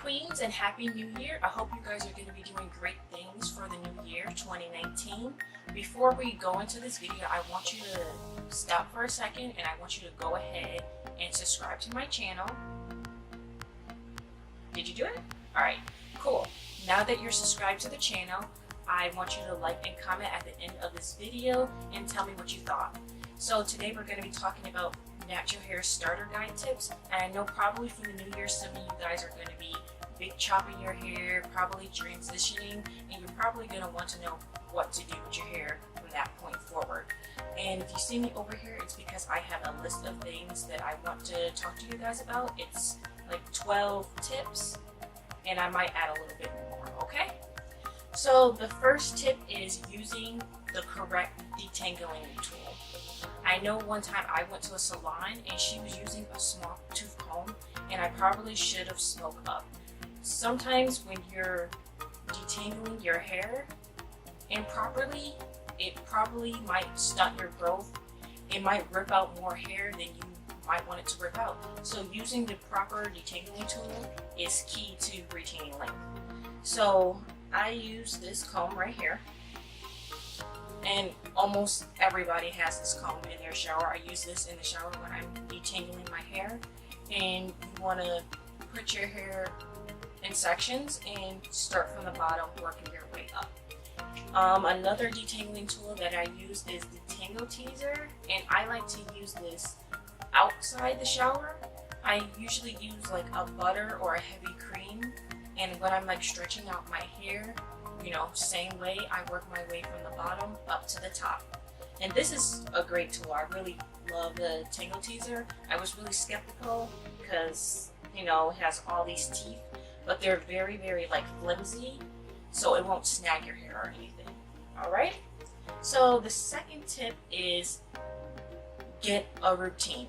Queens, and Happy New Year. I hope you guys are going to be doing great things for the new year 2019. Before we go into this video, I want you to stop for a second and I want you to go ahead and subscribe to my channel. Did you do it? Alright, cool. Now that you're subscribed to the channel, I want you to like and comment at the end of this video and tell me what you thought. So today we're going to be talking about natural hair starter guide tips, and I know probably for the new year some of you guys are going to be big chopping your hair, probably transitioning, and you're probably going to want to know what to do with your hair from that point forward. And if you see me over here, it's because I have a list of things that I want to talk to you guys about. It's like 12 tips, and I might add a little bit more, okay? So the first tip is using the correct detangling tool. I know one time I went to a salon and she was using a small tooth comb, and I probably should have spoke up. Sometimes when you're detangling your hair improperly, it probably might stunt your growth. It might rip out more hair than you might want it to rip out. So using the proper detangling tool is key to retaining length. So I use this comb right here. And almost everybody has this comb in their shower. I use this in the shower when I'm detangling my hair. And you want to put your hair in sections and start from the bottom, working your way up. Another detangling tool that I use is the Tangle Teezer, and I like to use this outside the shower. I usually use like a butter or a heavy cream, and when I'm like stretching out my hair, you know, same way, I work my way from the bottom up to the top. And this is a great tool. I really love the Tangle Teezer. I was really skeptical because, you know, it has all these teeth, but they're very, very like flimsy, so it won't snag your hair or anything. Alright? So the second tip is get a routine.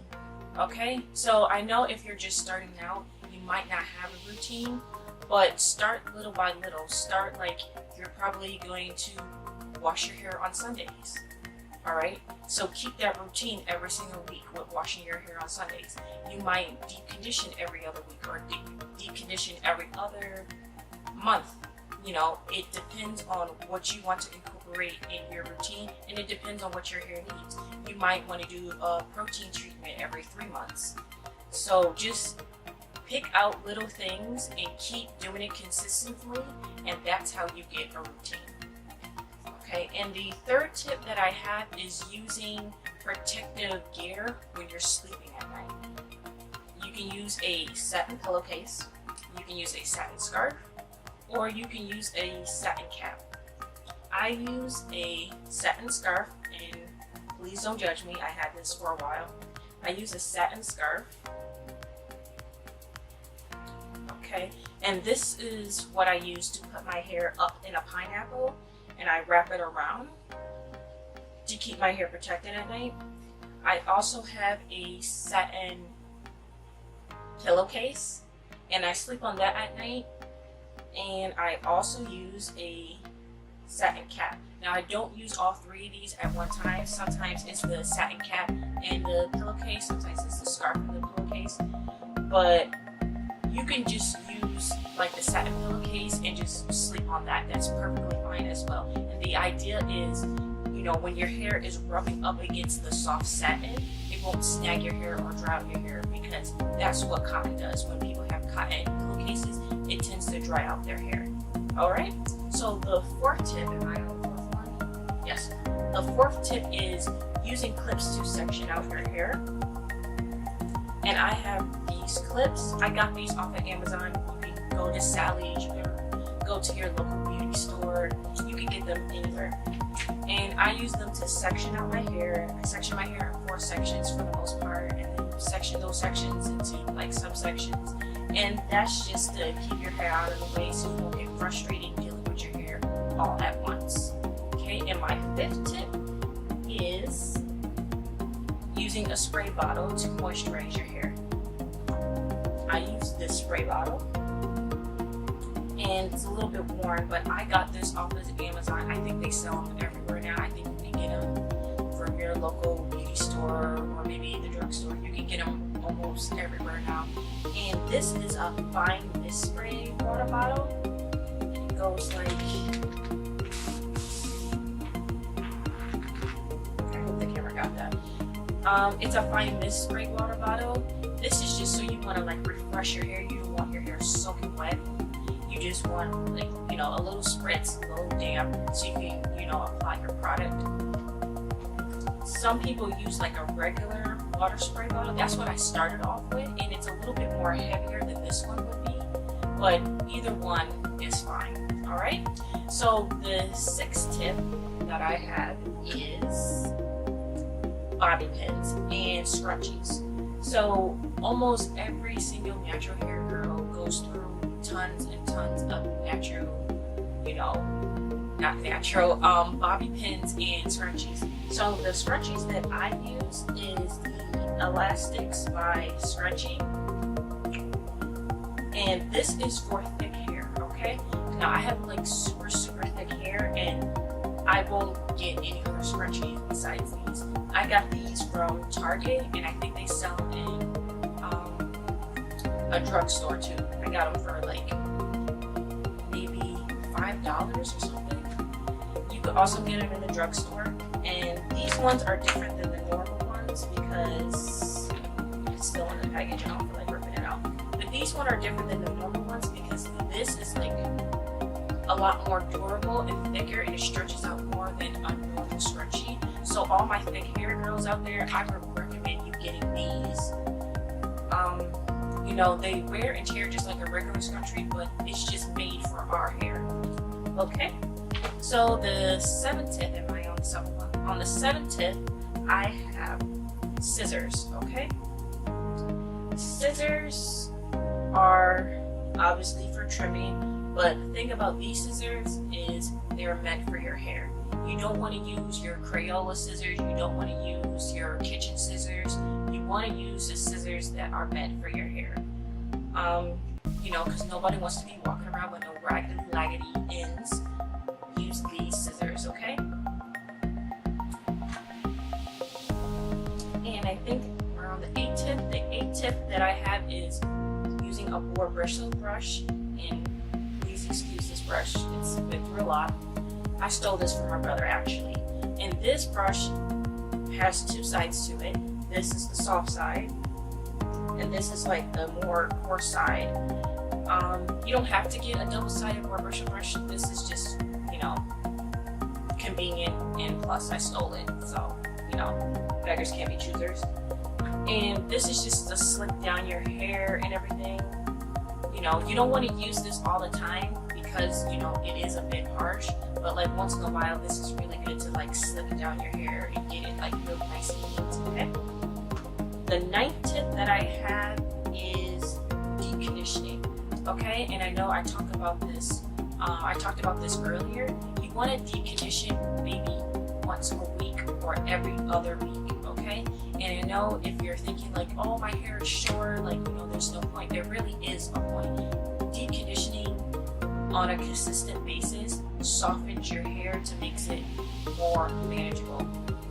Okay? So I know if you're just starting out, you might not have a routine, but start little by little. Start like you're probably going to wash your hair on Sundays. Alright? So keep that routine every single week with washing your hair on Sundays. You might deep condition every other week or deep condition every other month. You know, it depends on what you want to incorporate in your routine, and it depends on what your hair needs. You might want to do a protein treatment every 3 months. So just pick out little things and keep doing it consistently, and that's how you get a routine. Okay, and the third tip that I have is using protective gear when you're sleeping at night. You can use a satin pillowcase, you can use a satin scarf, or you can use a satin cap. I use a satin scarf, and please don't judge me, I had this for a while. I use a satin scarf. Okay, and this is what I use to put my hair up in a pineapple, and I wrap it around to keep my hair protected at night. I also have a satin pillowcase, and I sleep on that at night. And I also use a satin cap. Now I don't use all three of these at one time. Sometimes it's the satin cap and the pillowcase, sometimes it's the scarf and the pillowcase. But you can just use like the satin pillowcase and just sleep on that. That's perfectly fine as well. And the idea is, you know, when your hair is rubbing up against the soft satin, it won't snag your hair or dry out your hair, because that's what cotton does. When people have cotton pillowcases, it tends to dry out their hair. Alright, so the fourth tip, am I on the fourth one? Yes. The fourth tip is using clips to section out your hair. And I have these clips. I got these off of Amazon. You can go to Sally's, you can go to your local beauty store. You can get them anywhere. And I use them to section out my hair. I section my hair in 4 sections for the most part, and then section those sections into like subsections. And that's just to keep your hair out of the way so you won't get frustrated dealing with your hair all at once. Okay, and my fifth tip is using a spray bottle to moisturize your hair. I use this spray bottle, and it's a little bit worn, but I got this off of Amazon. I think they sell them everywhere now. I think you can get them from your local beauty store or maybe the drugstore. You can get them almost everywhere now. And this is a fine mist spray water bottle. It goes like, I hope the camera got that. It's a fine mist spray water bottle. This is just so you want to like refresh your hair. You don't want your hair soaking wet. You just want like, you know, a little spritz, a little damp, so you can, you know, apply your product. Some people use like a regular water spray bottle. That's what I started off with, and it's a little bit more heavier than this one would be, but either one is fine. All right, so the sixth tip that I have is bobby pins and scrunchies. So almost every single natural hair girl goes through tons and tons of natural, you know, not natural, bobby pins and scrunchies. So the scrunchies that I use is the Elastics by Scrunchie, and this is for thick hair. Okay, now I have like super thick hair, and I won't get any other scrunchies besides these. I got these from Target, and I think they sell them in a drugstore too. I got them for like maybe $5 or something. You could also get them in the drugstore, and these ones are different than the normal ones because it's still in the package and I don't feel like ripping it out. But these ones are different than the normal ones because this is like a lot more durable and thicker, and it stretches out more than a normal scrunchie. So all my thick hair girls out there, I would recommend you getting these. You know, they wear and tear just like a regular scrunchie, but it's just made for our hair. Okay, so the seventh tip, am I on the seventh one? On the seventh tip, I have scissors. Okay, scissors are obviously for trimming, but the thing about these scissors is they're meant for your hair. You don't want to use your Crayola scissors, you don't want to use your kitchen scissors, you want to use the scissors that are meant for your hair. You know, because nobody wants to be walking around with no raggedy ends. Use these scissors, okay? And I think we're on the eighth tip. The eighth tip that I have is using a boar bristle brush, and please excuse this brush, it's been through a lot. I stole this from my brother actually. And this brush has two sides to it. This is the soft side, and this is like the more coarse side. You don't have to get a double-sided boar bristle brush. This is just, you know, convenient, and plus I stole it, so, you know, beggars can't be choosers. And this is just to slick down your hair and everything. You know, you don't want to use this all the time because, you know, it is a bit harsh, but like once in a while this is really good to like slick down your hair and get it like real nice and neat. Okay, the ninth tip that I have is deep conditioning. Okay, and I know I talked about this earlier. You want to deep condition maybe once a week or every other week. Okay, and I know if you're thinking like, oh, my hair is short, like, you know, there's no point. There really is a point. Deep conditioning on a consistent basis softens your hair to make it more manageable.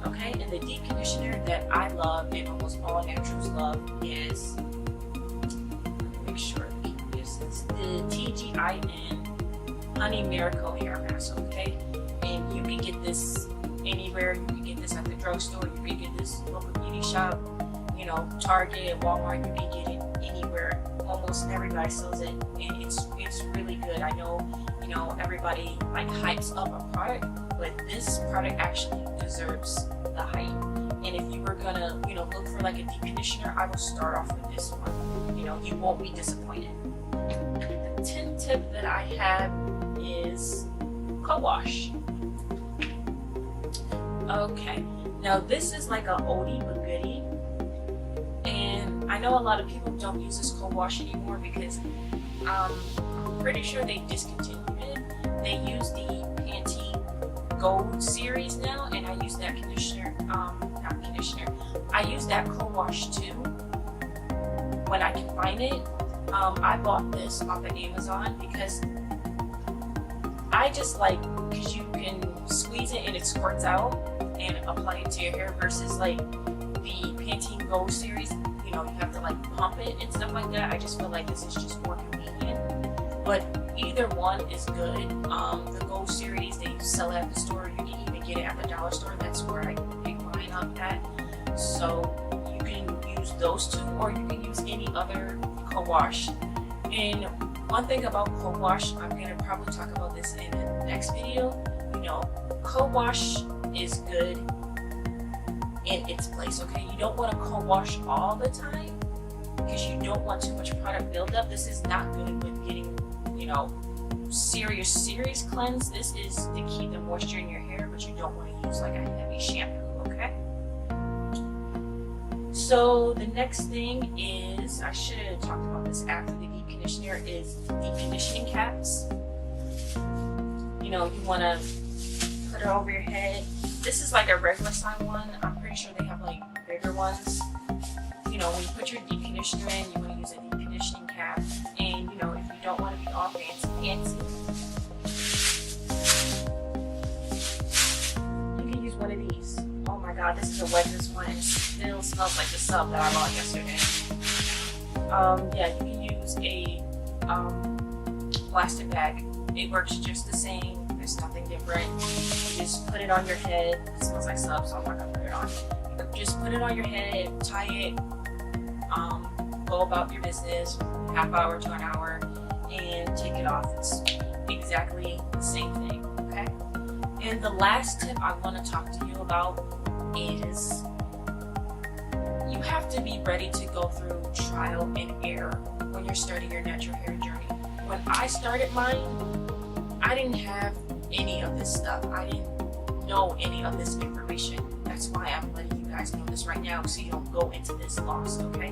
Okay, and the deep conditioner that I love and almost all naturals love is, make sure this is the TGIN Honey Miracle Hair Mask. Okay, and you can get this anywhere. You can get this at the drugstore. You can get this local beauty shop. You know, Target, Walmart. You can get it anywhere. Almost everybody sells it, and it's really good. I know, you know, everybody like hypes up a product, but this product actually deserves the hype. And if you were gonna, you know, look for like a deep conditioner, I will start off with this one. You know, you won't be disappointed. The 10th tip that I have is co-wash. Okay, now this is like a oldie but goodie, and I know a lot of people don't use this co-wash anymore because I'm pretty sure they discontinued it. They use the Pantene Gold series now, and I use that conditioner, not conditioner, I use that co-wash too when I can find it. I bought this off of Amazon because I just like, because you can squeeze it and it squirts out and apply it to your hair versus like the Pantene Gold series, you know, you have to like like pump it and stuff like that. I just feel like this is just more convenient. But either one is good. The Gold Series, they sell at the store. You can even get it at the dollar store. That's where I pick mine up at. So you can use those two, or you can use any other co-wash. And one thing about co-wash, I'm going to probably talk about this in the next video. You know, co-wash is good in its place, okay? You don't want to co-wash all the time because you don't want too much product buildup. This is not good with getting, you know, serious cleanse. This is to keep the moisture in your hair, but you don't want to use like a heavy shampoo, okay? So the next thing is, I should have talked about this after the deep conditioner, is deep conditioning caps. You know, you want to put it over your head. This is like a regular size one. I'm pretty sure they have like bigger ones. You know, when you put your deep conditioner in, you want to use a deep conditioning cap. And you know, if you don't want to be all fancy, you can use one of these. Oh my god, this is the wettest one. It still smells like the sub that I bought yesterday. Yeah, you can use a plastic bag. It works just the same. There's nothing different. You just put it on your head. It smells like sub, so I'm not gonna put it on. Just put it on your head, tie it, go about your business, half hour to an hour, and take it off. It's exactly the same thing, okay? And the last tip I want to talk to you about is you have to be ready to go through trial and error when you're starting your natural hair journey. When I started mine, I didn't have any of this stuff. I didn't know any of this information. That's why I'm letting you guys know this right now, so you don't go into this lost, okay?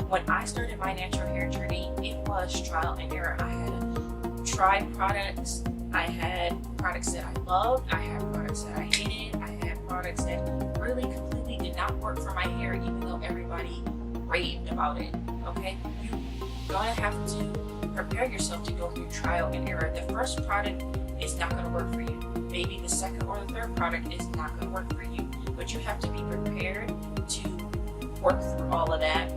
When I started my natural hair journey, it was trial and error. I had to try products. I had products that I loved. I had products that I hated. I had products that really completely did not work for my hair, even though everybody raved about it, okay? You're gonna have to prepare yourself to go through trial and error. The first product is not gonna work for you. Maybe the second or the third product is not gonna work for you, but you have to be prepared to work through all of that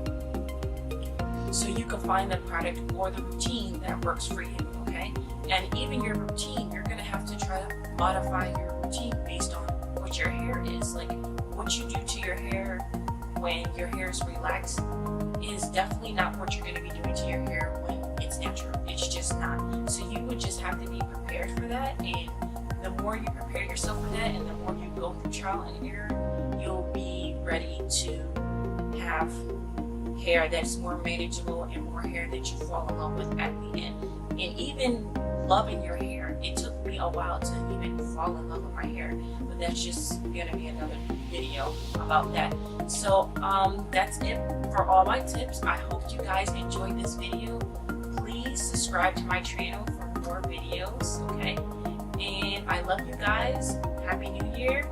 so you can find the product or the routine that works for you, okay? And even your routine, you're gonna have to try to modify your routine based on what your hair is. Like, what you do to your hair when your hair is relaxed is definitely not what you're gonna be doing to your hair when it's natural. It's just not. So you would just have to be prepared for that, and the more you prepare yourself for that and the more you go through trial and error, you'll be ready to have hair that's more manageable and more hair that you fall in love with at the end. And even loving your hair, it took me a while to even fall in love with my hair, but that's just gonna be another video about that. So that's it for all my tips. I hope you guys enjoyed this video. Please subscribe to my channel for more videos, okay? And I love you guys. Happy New Year.